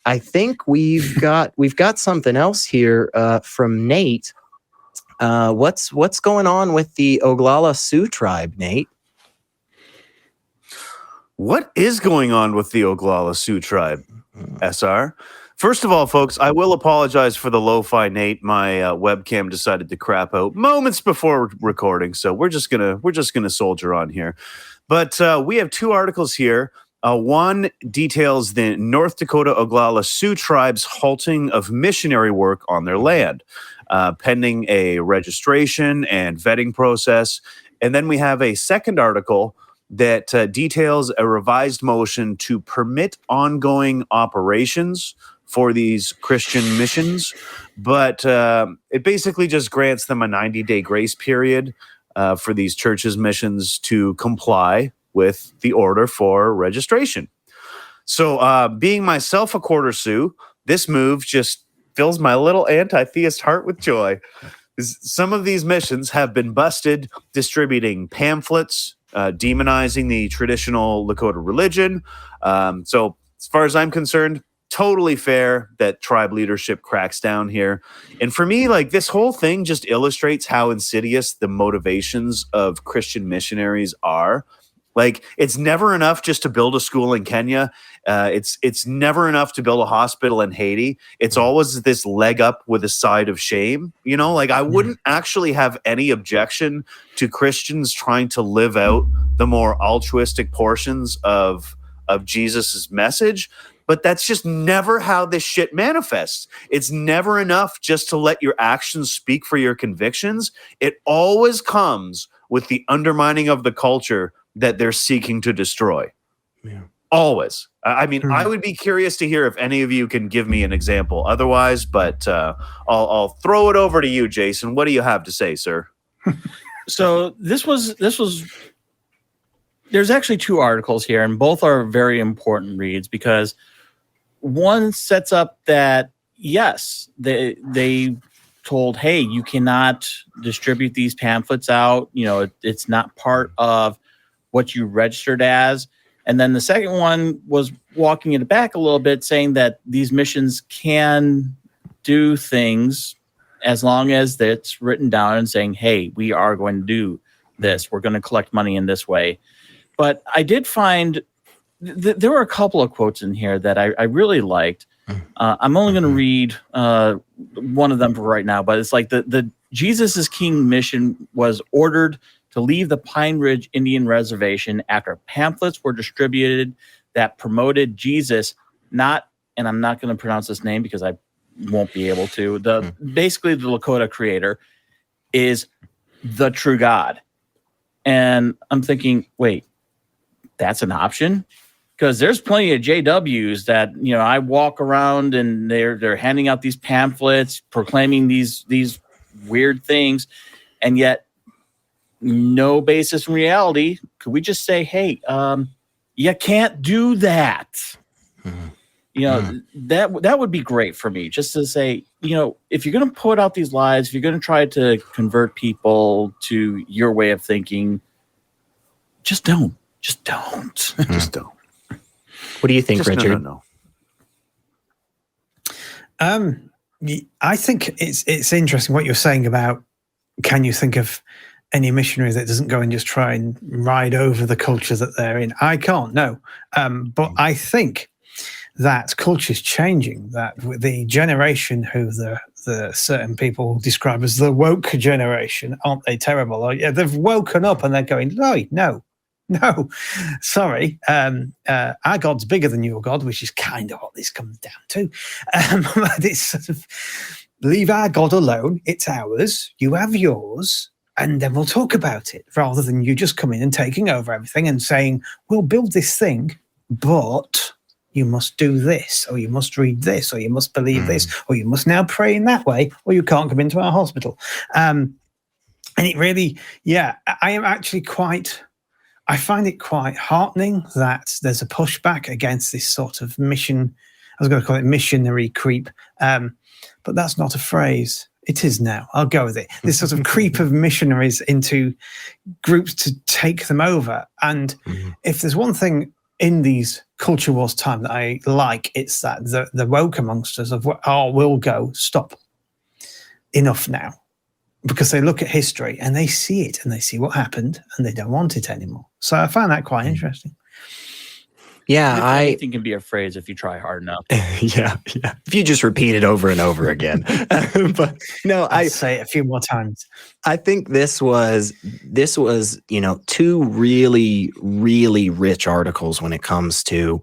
I think we've got something else here from Nate. What's going on with the Oglala Sioux tribe, Nate? What is going on with the Oglala Sioux tribe, SR? First of all, folks, I will apologize for the lo-fi Nate. My webcam decided to crap out moments before recording, so we're just gonna soldier on here. But we have two articles here. One details the North Dakota Oglala Sioux tribe's halting of missionary work on their land, pending a registration and vetting process. And then we have a second article that details a revised motion to permit ongoing operations for these Christian missions, but it basically just grants them a 90-day grace period for these churches' missions to comply with the order for registration. So being myself a quarter Sioux, this move just fills my little anti-theist heart with joy. Some of these missions have been busted distributing pamphlets, demonizing the traditional Lakota religion. So as far as I'm concerned, totally fair that tribe leadership cracks down here. And for me, like, this whole thing just illustrates how insidious the motivations of Christian missionaries are. Like, it's never enough just to build a school in Kenya. It's never enough to build a hospital in Haiti. It's always this leg up with a side of shame. You know, like, I wouldn't actually have any objection to Christians trying to live out the more altruistic portions of Jesus's message. But that's just never how this shit manifests. It's never enough just to let your actions speak for your convictions. It always comes with the undermining of the culture that they're seeking to destroy. Yeah. Always. I mean, I would be curious to hear if any of you can give me an example otherwise, but I'll throw it over to you, Jason. What do you have to say, sir? So this was there's actually two articles here, and both are very important reads, because one sets up that, yes, they told, hey, you cannot distribute these pamphlets out. You know, it's not part of what you registered as. And then the second one was walking it back a little bit, saying that these missions can do things as long as it's written down and saying, hey, we are going to do this. We're going to collect money in this way. But I did find there were a couple of quotes in here that I really liked. I'm only going to read one of them for right now, but it's like the Jesus is King mission was ordered to leave the Pine Ridge Indian Reservation after pamphlets were distributed that promoted Jesus, not, and I'm not going to pronounce this name because I won't be able to, basically the Lakota creator is the true God. And I'm thinking, wait, that's an option? Because there's plenty of JWs that, you know, I walk around and they're handing out these pamphlets, proclaiming these weird things, and yet no basis in reality. Could we just say, hey, you can't do that? You know, that would be great for me, just to say, you know, if you're going to put out these lies, if you're going to try to convert people to your way of thinking, just don't. Just don't. Just don't. What do you think, Richard? No. I think it's interesting what you're saying about, can you think of any missionary that doesn't go and just try and ride over the culture that they're in? I can't, no. But I think that culture's changing, that the generation who the certain people describe as the woke generation, aren't they terrible? Or, yeah, they've woken up and they're going, no, sorry. Our God's bigger than your God, which is kind of what this comes down to. But it's sort of, leave our God alone. It's ours. You have yours. And then we'll talk about it, rather than you just coming and taking over everything and saying, we'll build this thing, but you must do this, or you must read this, or you must believe this, or you must now pray in that way, or you can't come into our hospital. And it really, I find it quite heartening that there's a pushback against this sort of mission. I was going to call it missionary creep, but that's not a phrase. It is now. I'll go with it. This sort of creep of missionaries into groups to take them over. And if there's one thing in these culture wars time that I like. It's that the woke amongst us of, oh, we'll go, stop, enough now. Because they look at history and they see it and they see what happened and they don't want it anymore. So I find that quite interesting. Yeah, anything can be a phrase if you try hard enough. yeah. If you just repeat it over and over again. But no, I'll say it a few more times. I think this was, two really, really rich articles when it comes to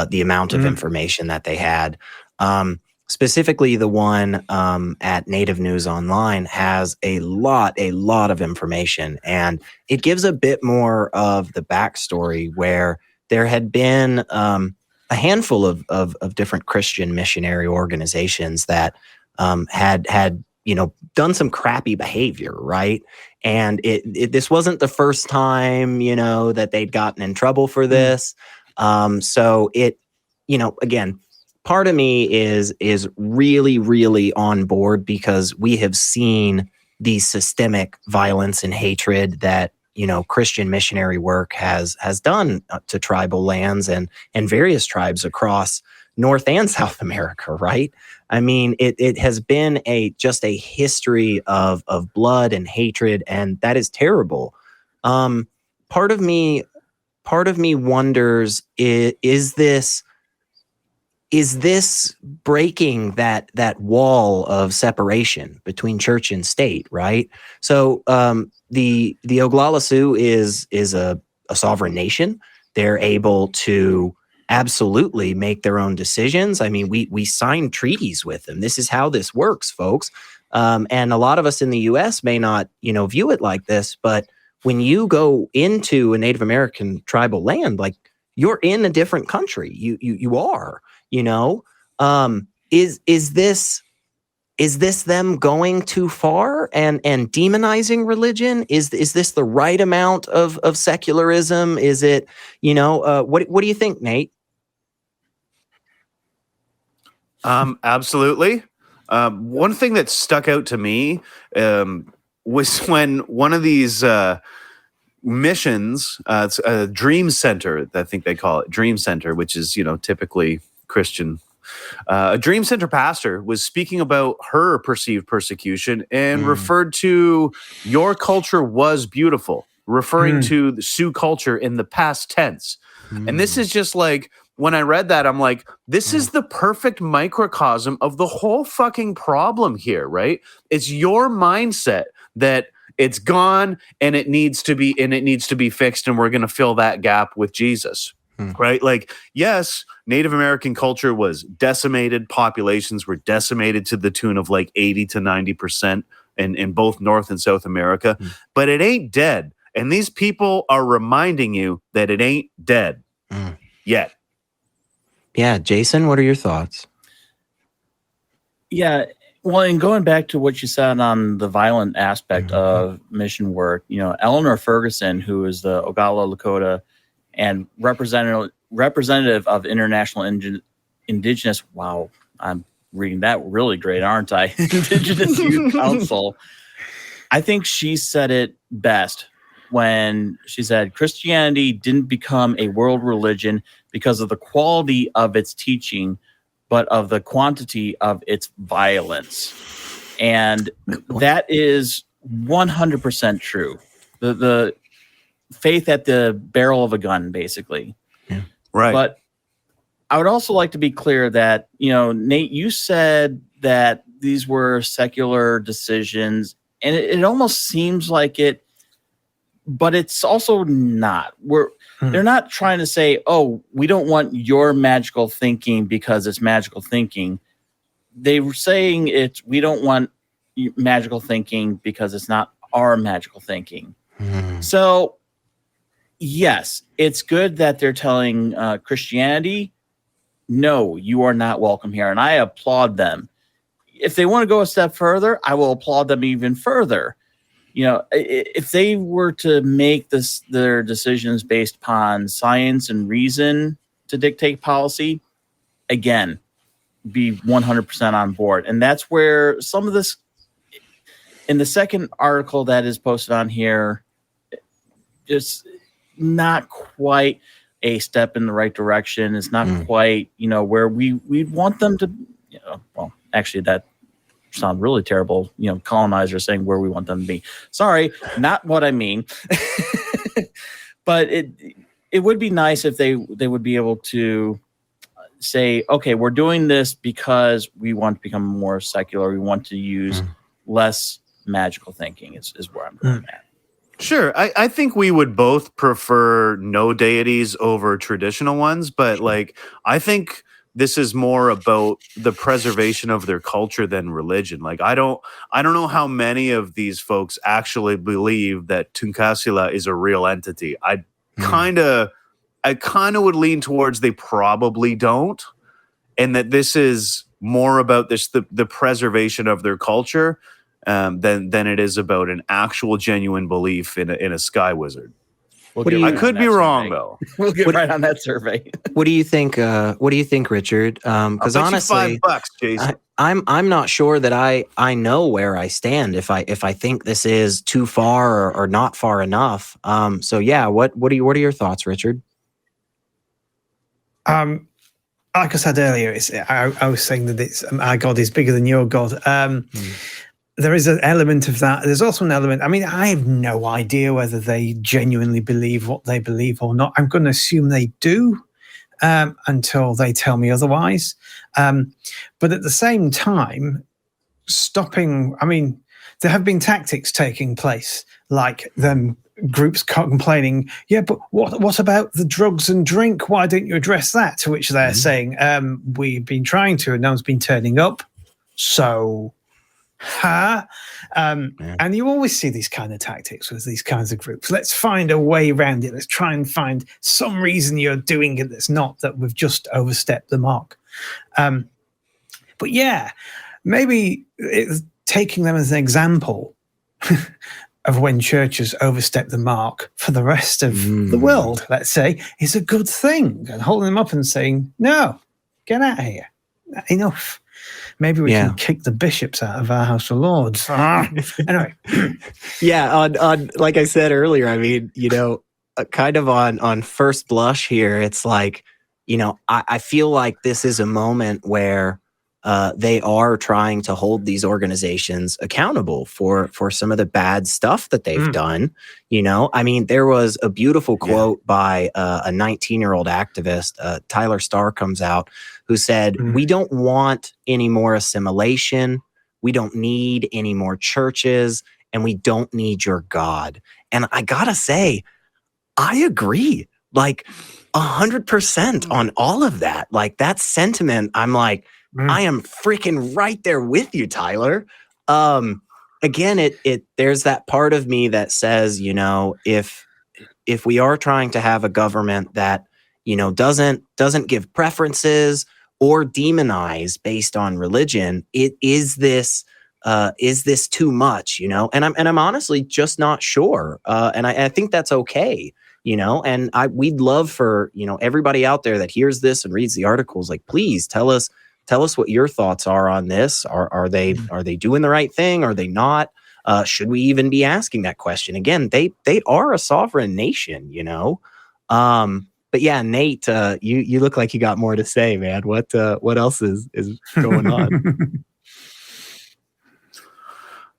the amount of information that they had. Specifically, the one at Native News Online has a lot of information, and it gives a bit more of the backstory where there had been a handful of different Christian missionary organizations that had done some crappy behavior, right? And this wasn't the first time, that they'd gotten in trouble for this. So it, again, part of me is really, really on board because we have seen the systemic violence and hatred that, Christian missionary work has done to tribal lands and various tribes across North and South America, right? I mean, it has been just a history of blood and hatred, and that is terrible. Part of me wonders, is this breaking that wall of separation between church and state, right? So the Oglala Sioux is a sovereign nation. They're able to absolutely make their own decisions. I mean, we signed treaties with them. This is how this works, folks. And a lot of us in the U.S. may not, view it like this, but when you go into a Native American tribal land, like, you're in a different country. You are. Is this them going too far and demonizing religion? Is this the right amount of secularism? Is it, what do you think, Nate? Absolutely. One thing that stuck out to me was when one of these missions, it's a dream center, I think they call it dream center, which is, typically Christian. A dream center pastor was speaking about her perceived persecution and referred to your culture was beautiful, referring to the Sioux culture in the past tense. And this is just like, when I read that, I'm like, this is the perfect microcosm of the whole fucking problem here, right? It's your mindset that it's gone and it needs to be fixed, and we're going to fill that gap with Jesus. Right? Like, yes, Native American culture was decimated. Populations were decimated to the tune of like 80 to 90% in both North and South America, but it ain't dead. And these people are reminding you that it ain't dead yet. Yeah. Jason, what are your thoughts? Yeah. Well, and going back to what you said on the violent aspect of mission work, Eleanor Ferguson, who is the Oglala Lakota and representative of International Indigenous, wow, I'm reading that really great, aren't I? Indigenous Youth Council. I think she said it best when she said Christianity didn't become a world religion because of the quality of its teaching, but of the quantity of its violence. And that is 100% true. The faith at the barrel of a gun, basically. Yeah. Right. But I would also like to be clear that, Nate, you said that these were secular decisions, and it almost seems like it, but it's also not. They're not trying to say, oh, we don't want your magical thinking because it's magical thinking. They were saying we don't want magical thinking because it's not our magical thinking. So, yes, it's good that they're telling Christianity, no, you are not welcome here. And I applaud them. If they want to go a step further, I will applaud them even further. If they were to make their decisions based upon science and reason to dictate policy, again, be 100% on board. And that's where some of this, in the second article that is posted on here, just not quite. a step in the right direction. It's not quite, where we want them to, well, actually that sounds really terrible, colonizers saying where we want them to be. Sorry, not what I mean. But it would be nice if they would be able to say, okay, we're doing this because we want to become more secular. We want to use less magical thinking is where I'm going at. Sure. I think we would both prefer no deities over traditional ones, but like, I think this is more about the preservation of their culture than religion. Like, I don't know how many of these folks actually believe that Tunkasila is a real entity. I kind of would lean towards they probably don't, and that this is more about the preservation of their culture than it is about an actual genuine belief in a sky wizard. I could be wrong though. We'll get right on that survey. What do you think? What do you think, Richard? Because honestly, $5, Jason. I'm not sure that I know where I stand if I think this is too far or not far enough. So yeah, what are your thoughts, Richard? Like I said earlier, I was saying that our God is bigger than your God. There is an element of that. There's also an element, I mean, I have no idea whether they genuinely believe what they believe or not. I'm going to assume they do until they tell me otherwise. But at the same time, there have been tactics taking place, like them groups complaining, yeah, but what about the drugs and drink? Why don't you address that? To which they're saying, we've been trying to, and no one's been turning up. So... and you always see these kind of tactics with these kinds of groups. Let's find a way around it. Let's try and find some reason you're doing it that's not that we've just overstepped the mark. But yeah, maybe taking them as an example of when churches overstep the mark for the rest of the world, let's say, is a good thing. And holding them up and saying, no, get out of here. Enough. Maybe we can kick the bishops out of our House of Lords. Anyway. Yeah, on like I said earlier, I mean, kind of on first blush here, it's like, I feel like this is a moment where they are trying to hold these organizations accountable for some of the bad stuff that they've done. I mean, there was a beautiful quote by a 19-year-old activist, Tyler Starr, comes out, who said, we don't want any more assimilation. We don't need any more churches, and we don't need your God. And I gotta say, I agree, like 100% on all of that. Like that sentiment, I'm like, I am freaking right there with you, Tyler. Again, there's that part of me that says, if we are trying to have a government that, doesn't give preferences or demonize based on religion, is this too much, And I'm honestly just not sure. And I think that's okay, and we'd love for, everybody out there that hears this and reads the articles, like, please tell us what your thoughts are on this. Are they doing the right thing? Are they not? Should we even be asking that question? Again, they are a sovereign nation, But yeah, Nate, you look like you got more to say, man. What else is going on?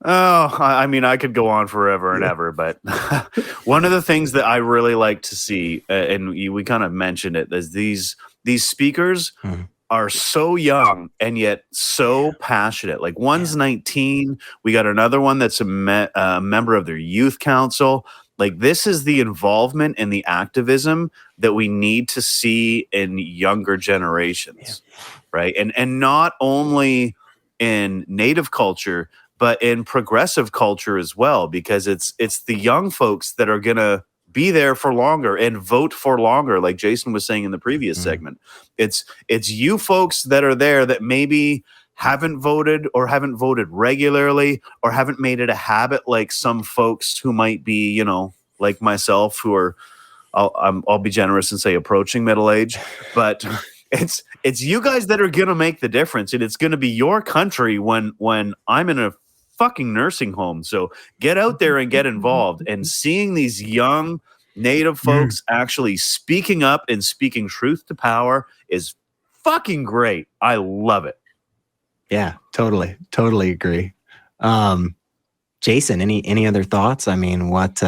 Oh, I mean, I could go on forever and ever, but one of the things that I really like to see, and we kind of mentioned it, is these speakers are so young and yet so passionate. Like one's 19, we got another one that's a member of their youth council. Like this is the involvement and the activism that we need to see in younger generations, right? And not only in Native culture, but in progressive culture as well, because it's the young folks that are gonna be there for longer and vote for longer, like Jason was saying in the previous segment. It's you folks that are there that maybe haven't voted regularly or haven't made it a habit, like some folks who might be, like myself, who are, I'll be generous and say approaching middle age, but it's you guys that are gonna make the difference, and it's gonna be your country when I'm in a fucking nursing home. So get out there and get involved. And seeing these young Native folks actually speaking up and speaking truth to power is fucking great. I love it. Yeah, totally agree. Jason, any other thoughts? I mean, what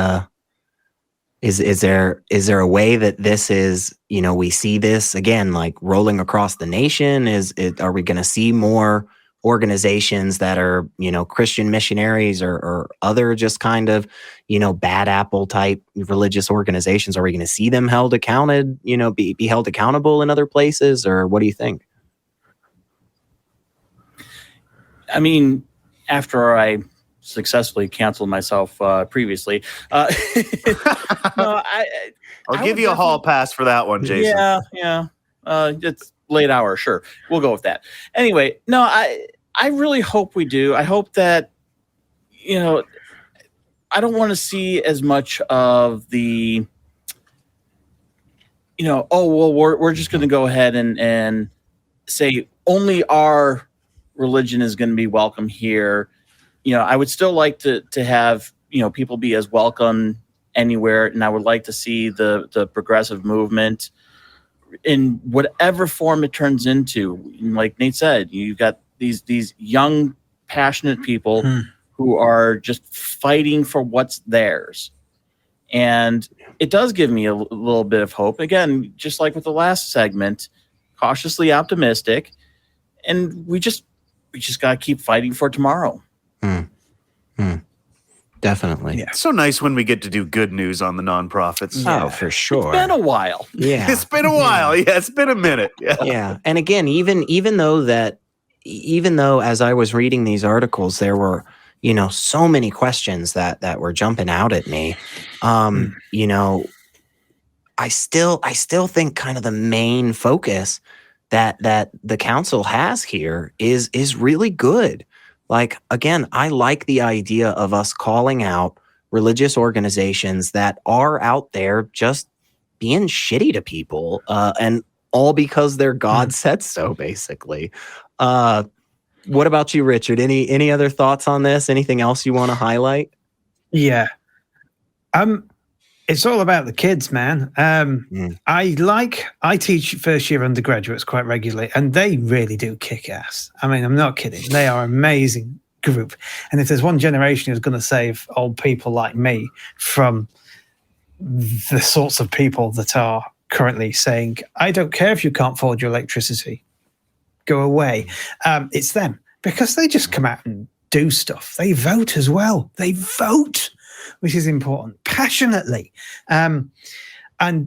is there a way that this is, we see this again, like rolling across the nation? Are we going to see more organizations that are, Christian missionaries or other just kind of, bad apple type religious organizations? Are we going to see them held accounted, be held accountable in other places, or what do you think? I mean, after I successfully canceled myself previously, no, I'll give you a hall pass for that one, Jason. Yeah. It's late hour, sure. We'll go with that. Anyway, no, I really hope we do. I hope that, I don't want to see as much of the, we're just going to go ahead and say only our religion is going to be welcome here. I would still like to have, people be as welcome anywhere. And I would like to see the progressive movement in whatever form it turns into. Like Nate said, you've got these young, passionate people who are just fighting for what's theirs. And it does give me a little bit of hope. Again, just like with the last segment, cautiously optimistic. And we just got to keep fighting for tomorrow. Definitely. Yeah. It's so nice when we get to do good news on the nonprofits. Yeah. Oh, for sure. It's been a while. Yeah. It's been a while. Yeah, it's been a minute. Yeah. And again, even though as I was reading these articles, there were, so many questions that were jumping out at me. I still think kind of the main focus that the council has here is really good. Like, again, I like the idea of us calling out religious organizations that are out there just being shitty to people, and all because their God said so, basically. What about you, Richard? Any other thoughts on this? Anything else you want to highlight? Yeah. It's all about the kids, man. I teach first year undergraduates quite regularly, and they really do kick ass. I mean, I'm not kidding. They are an amazing group. And if there's one generation who's going to save old people like me from the sorts of people that are currently saying, I don't care if you can't afford your electricity, go away. It's them, because they just come out and do stuff. They vote as well. They vote, which is important, passionately. And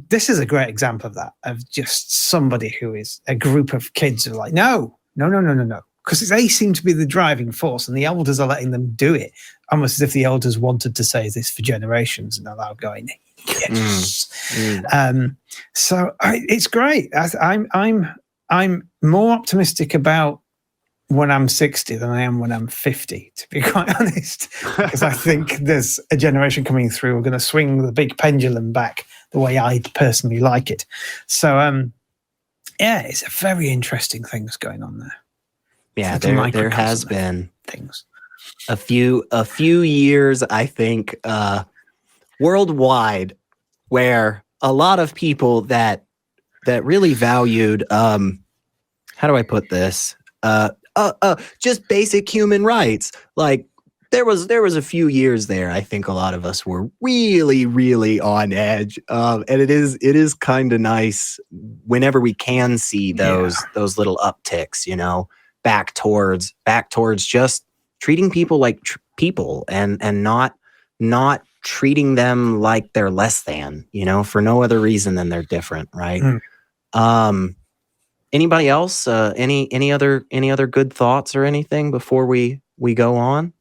this is a great example of that, of just somebody who is a group of kids who are like, no. Because they seem to be the driving force, and the elders are letting them do it, almost as if the elders wanted to say this for generations, and are going, yes. So it's great. I'm more optimistic about when I'm 60 than I am when I'm 50, to be quite honest, because I think there's a generation coming through who are going to swing the big pendulum back the way I personally like it. So, it's a very interesting things going on there. Yeah, there has been things. A few years, I think, worldwide, where a lot of people that really valued, how do I put this? Just basic human rights. Like there was a few years there, I think a lot of us were really, really on edge. And it is kind of nice whenever we can see those little upticks, back towards just treating people like people and not treating them like they're less than, for no other reason than they're different. Right. Anybody else? Any other good thoughts or anything before we go on?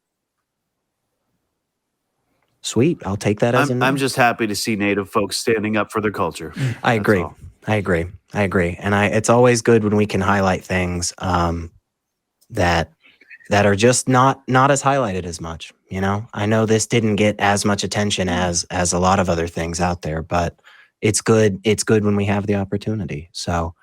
Sweet. I'll take that as I'm just happy to see Native folks standing up for their culture. I agree. And it's always good when we can highlight things that are just not as highlighted as much. I know this didn't get as much attention as a lot of other things out there, but it's good when we have the opportunity. So